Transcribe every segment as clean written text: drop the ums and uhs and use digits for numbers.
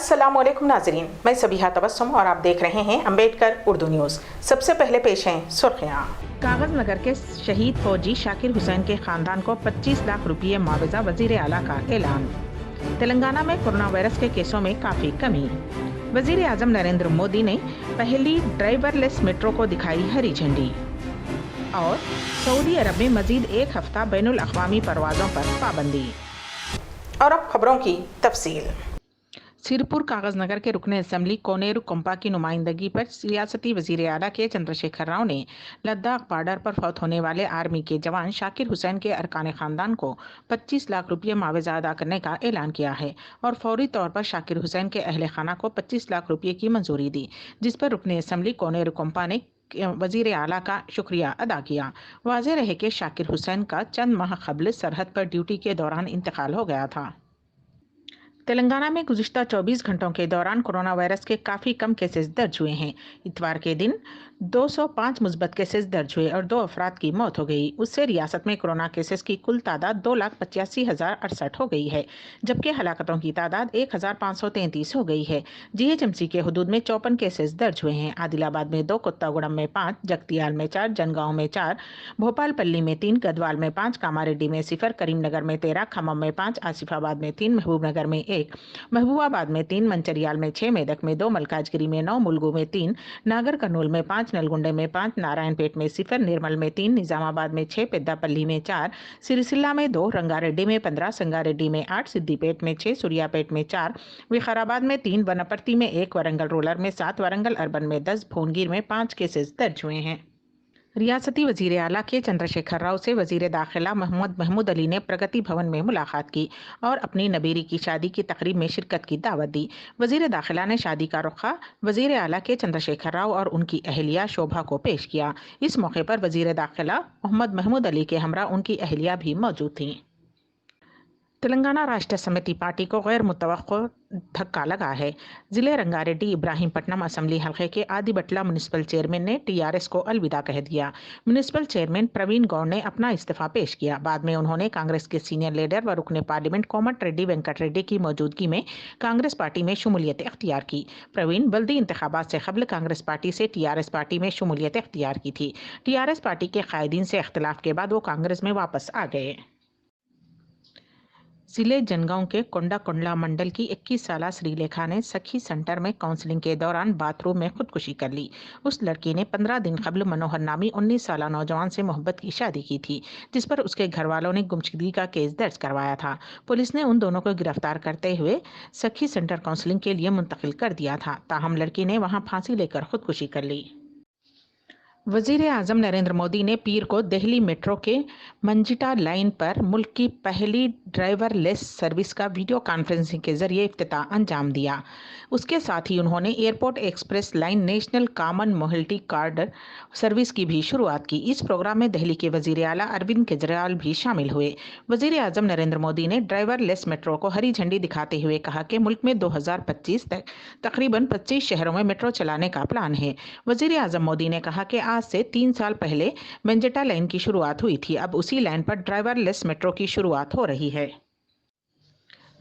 अस्सलाम वालेकुम नाजरीन, मैं सबीहा तबस्सुम और आप देख रहे हैं अम्बेडकर उर्दू न्यूज़। सबसे पहले पेश हैं सुर्खियाँ। कागज नगर के शहीद फौजी शाकिर हुसैन के खानदान को 25 लाख रुपये मुआवजा, वजीर आला का ऐलान। तेलंगाना में कोरोना वायरस के केसों में काफ़ी कमी। वजीर आजम नरेंद्र मोदी ने पहली ड्राइवरलेस मेट्रो को दिखाई हरी झंडी। और सऊदी अरब में मजीद एक हफ्ता बैनुल अक़वामी परवाज़ों पर पाबंदी। और अब खबरों की तफसील। सिरपुर कागज नगर के रुकन असम्बली कोनेरू कोम्पा की नुमाइंदगी पर रियासती वजीर आला के चंद्रशेखर राव ने लद्दाख बॉर्डर पर फौत होने वाले आर्मी के जवान शाकिर हुसैन के अरकान खानदान को 25 लाख रुपये मुआवजा अदा करने का ऐलान किया है और फौरी तौर पर शाकिर हुसैन के अहल खाना को 25 लाख रुपये की मंजूरी दी, जिस पर रुकन असम्बली कोनेरू कोम्पा ने वजीर आला का शुक्रिया अदा किया। वाज़ेह रहे कि शाकिर हुसैन का चंद माह कबल सरहद पर ड्यूटी के दौरान इंतकाल हो गया था। तेलंगाना में गुज़िश्ता 24 घंटों के दौरान कोरोना वायरस के काफ़ी कम केसेस दर्ज हुए हैं। इतवार के दिन 205 मुस्बत केसेस दर्ज हुए और 2 अफराद की मौत हो गई। उससे रियासत में कोरोना केसेस की कुल तादाद 2,85,068 हो गई है, जबकि हलाकतों की तादाद 1,533 हो गई है। जीएचएमसी के हदूद में 54 केसेस दर्ज हुए हैं। आदिलाबाद में 2, कुत्तागुड़म में 5, जगतियाल में 4, जनगांव में 4, भोपालपल्ली में 3, गदवाल में 5, कामारेड्डी में 0, करीमनगर में 13, खम्मम में 5, आसिफाबाद में 3, महबूबनगर में 1, महबूबाबाद में 3, मंचरियाल में 6, मेदक में 2, मलकाजगिरी में 9, मुलगू में 3, नागर कर्नूल में 5, नलगुंडे में 5, नारायणपेट में 0, निर्मल में 3, निजामाबाद में 6, पेद्दापल्ली में 4, सिरिसिल्ला में 2, रंगारेड्डी में 15, संगारेड्डी में 8, सिद्दीपेट में 6, सूर्यापेट में 4, विकाराबाद में 3, वनपर्ती में 1, वरंगल रूरल में 7, वरंगल अर्बन में 10, भोनगिर में 5 केसेस दर्ज हुए हैं। रियासती वजीर आला के चंद्रशेखर राव से वजीर दाखिला मोहम्मद महमूद अली ने प्रगति भवन में मुलाकात की और अपनी नबीरी की शादी की तकरीब में शिरकत की दावत दी। वजीर दाखिला ने शादी का रुखा वजीर आला के चंद्रशेखर राव और उनकी अहलिया शोभा को पेश किया। इस मौके पर वजीर दाखिला मोहम्मद महमूद अली के हमरा उनकी अहलिया भी मौजूद थीं। तेलंगाना राष्ट्र समिति पार्टी को गैर मुतवक्को धक्का लगा है। ज़िले रंगारेड्डी इब्राहिमपट्टनम असम्बली हल्के के आदिबटला म्यूनिसिपल चेयरमैन ने टीआरएस को अलविदा कह दिया। म्यूनिसिपल चेयरमैन प्रवीण गौड़ ने अपना इस्तीफा पेश किया। बाद में उन्होंने कांग्रेस के सीनियर लीडर व रुकने पार्लियामेंट कोमट रेड्डी वेंकट रेड्डी की मौजूदगी में कांग्रेस पार्टी में शमूलियत इख्तियार की। प्रवीण बल्दी इंतखाबात से कबल कांग्रेस पार्टी से टीआरएस पार्टी में शमूलियत इख्तियार की थी। टीआरएस पार्टी के कायदीन से इख्तिलाफ के बाद वो कांग्रेस में वापस आ गए। जिले जनगांव के कोंडा कोंडला मंडल की 21 साला श्रीलेखा ने सखी सेंटर में काउंसलिंग के दौरान बाथरूम में खुदकुशी कर ली। उस लड़की ने 15 दिन कबल मनोहर नामी 19 साला नौजवान से मोहब्बत की शादी की थी, जिस पर उसके घर वालों ने गुमशुदगी का केस दर्ज करवाया था। पुलिस ने उन दोनों को गिरफ्तार करते हुए सखी सेंटर काउंसलिंग के लिए मुंतकिल कर दिया था। ताहम लड़की ने वहां फांसी लेकर खुदकुशी कर ली। वजीर आजम नरेंद्र मोदी ने पीर को दिल्ली मेट्रो के मंजिटा लाइन पर मुल्क की पहली ड्राइवरलेस सर्विस का वीडियो कॉन्फ्रेंसिंग के जरिए इफ्तिताह अंजाम दिया। उसके साथ ही उन्होंने airport express line national common mobility card service की भी शुरुआत की। इस प्रोग्राम में दिल्ली के वजीर आला अरविंद केजरीवाल भी शामिल हुए। वजीर आजम नरेंद्र मोदी ने ड्राइवरलेस मेट्रो को हरी झंडी दिखाते हुए कहा कि मुल्क में 2025 तक तकरीबन 25 शहरों में मेट्रो चलाने का प्लान है। वजीर आजम मोदी ने कहा कि आज से 3 साल पहले मेंजेटा लाइन की शुरुआत हुई थी, अब उसी लाइन पर ड्राइवरलेस मेट्रो की शुरुआत हो रही है।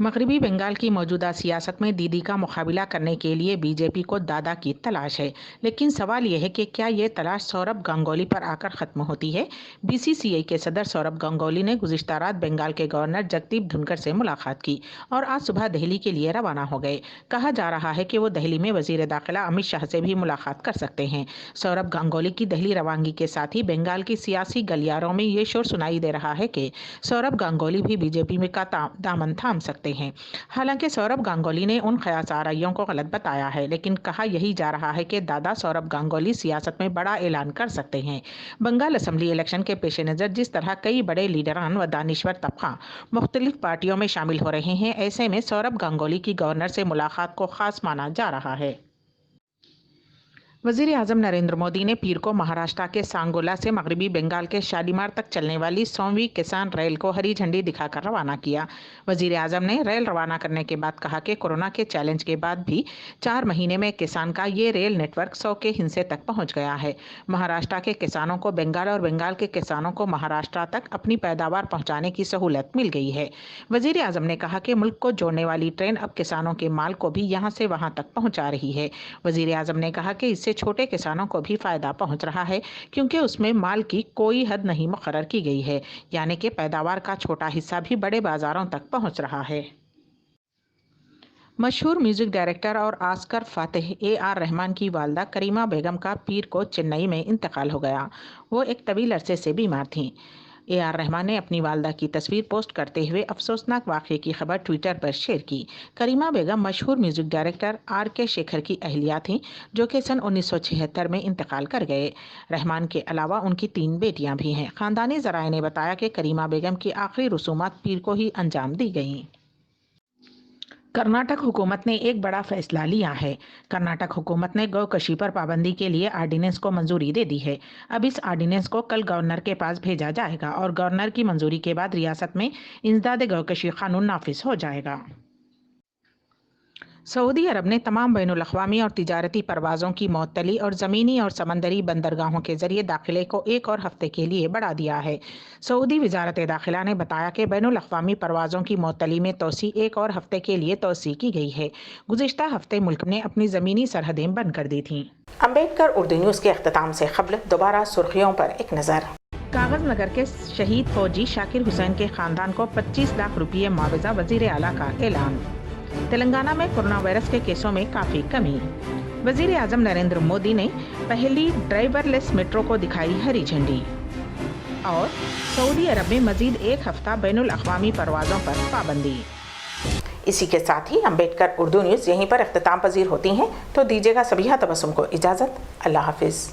मगरबी बंगाल की मौजूदा सियासत में दीदी का मुकाबला करने के लिए बीजेपी को दादा की तलाश है, लेकिन सवाल यह है कि क्या ये तलाश सौरभ गांगुली पर आकर ख़त्म होती है। बीसीसीआई के सदर सौरभ गांगुली ने गुज़िश्ता रात बंगाल के गवर्नर जगदीप धनखड़ से मुलाकात की और आज सुबह दिल्ली के लिए रवाना हो गए। कहा जा रहा है कि वो दिल्ली में वजीर दाखिला अमित शाह से भी मुलाकात कर सकते हैं। सौरभ गांगुली की दिल्ली रवानगी के साथ ही बंगाल की सियासी गलियारों में ये शोर सुनाई दे रहा है कि सौरभ गांगुली भी बीजेपी में का दामन थाम सकते हैं। हालांकि सौरभ गांगुली ने उन ख्यासाराइयों को गलत बताया है, लेकिन कहा यही जा रहा है कि दादा सौरभ गांगुली सियासत में बड़ा ऐलान कर सकते हैं। बंगाल असेंबली इलेक्शन के पेश नज़र जिस तरह कई बड़े लीडरान व दानिश्वर तबका मुख्तलिफ पार्टियों में शामिल हो रहे हैं, ऐसे में सौरभ गांगुली की गवर्नर से मुलाकात को खास माना जा रहा है। वज़ीर आज़म नरेंद्र मोदी ने पीर को महाराष्ट्र के सांगोला से मगरबी बंगाल के शालीमार तक चलने वाली 100वीं किसान रेल को हरी झंडी दिखाकर रवाना किया। वज़ीर आज़म ने रेल रवाना करने के बाद कहा कि कोरोना के चैलेंज के बाद भी 4 महीने में किसान का ये रेल नेटवर्क 100 के हिस्से तक पहुंच गया है। महाराष्ट्र के किसानों को बंगाल और बंगाल के किसानों को महाराष्ट्र तक अपनी पैदावार पहुँचाने की सहूलत मिल गई है। वज़ीर आज़म ने कहा कि मुल्क को जोड़ने वाली ट्रेन अब किसानों के माल को भी यहाँ से वहाँ तक पहुँचा रही है। वज़ीर आज़म ने कहा कि इससे छोटे किसानों को भी फायदा पहुंच रहा है, क्योंकि उसमें माल की कोई हद नहीं मुकर्रर की गई है, यानी कि पैदावार का छोटा हिस्सा भी बड़े बाजारों तक पहुंच रहा है। मशहूर म्यूजिक डायरेक्टर और ऑस्कर फातिह AR रहमान की वालदा करीमा बेगम का पीर को चेन्नई में इंतकाल हो गया। वो एक तवील अरसे से बीमार थीं। AR रहमान ने अपनी वालदा की तस्वीर पोस्ट करते हुए अफसोसनाक वाक़ये की खबर ट्विटर पर शेयर की। करीमा बेगम मशहूर म्यूजिक डायरेक्टर RK शेखर की अहलिया थीं, जो कि सन 1976 में इंतकाल कर गए। रहमान के अलावा उनकी 3 बेटियां भी हैं। ख़ानदानी ज़राए ने बताया कि करीमा बेगम की आखिरी रसूमात पीर को ही अंजाम दी गईं। कर्नाटक हुकूमत ने एक बड़ा फैसला लिया है। कर्नाटक हुकूमत ने गौकशी पर पाबंदी के लिए आर्डिनेंस को मंजूरी दे दी है। अब इस आर्डिनेंस को कल गवर्नर के पास भेजा जाएगा और गवर्नर की मंजूरी के बाद रियासत में इंसदाद गौकशी कानून नाफिज हो जाएगा। सऊदी अरब ने तमाम बैनुल-अक़वामी और तिजारती परवाज़ों की मअतली और ज़मीनी और समंदरी बंदरगाहों के ज़रिए दाखिले को 1 और हफ़्ते के लिए बढ़ा दिया है। सऊदी वज़ारत दाखिला ने बताया कि बैनुल-अक़वामी परवाज़ों की मअतली में तोसी 1 और हफ़्ते के लिए तोसी की गई है। गुज़िश्ता हफ़्ते मुल्क ने अपनी ज़मीनी सरहदें बंद कर दी थीं। अम्बेडकर उर्दू न्यूज़ के अख्तिताम से क़ब्ल दोबारा सुर्खियों पर एक नज़र। कागज़ नगर के शहीद फौजी शाकिर हुसैन के ख़ानदान को 25 लाख रुपये मुआवजा, वज़ीर आला का ऐलान। तेलंगाना में कोरोना वायरस के केसों में काफ़ी कमी। वज़ीर आज़म नरेंद्र मोदी ने पहली ड्राइवरलेस मेट्रो को दिखाई हरी झंडी। और सऊदी अरब में मज़ीद 1 हफ़्ता बैनुल-अक़वामी परवाज़ों पर पाबंदी। इसी के साथ ही अम्बेडकर उर्दू न्यूज़ यहीं पर इख्तिताम पजीर होती हैं, तो दीजिएगा सबिहा तबस्सुम को इजाज़त। अल्लाह हाफ़िज़।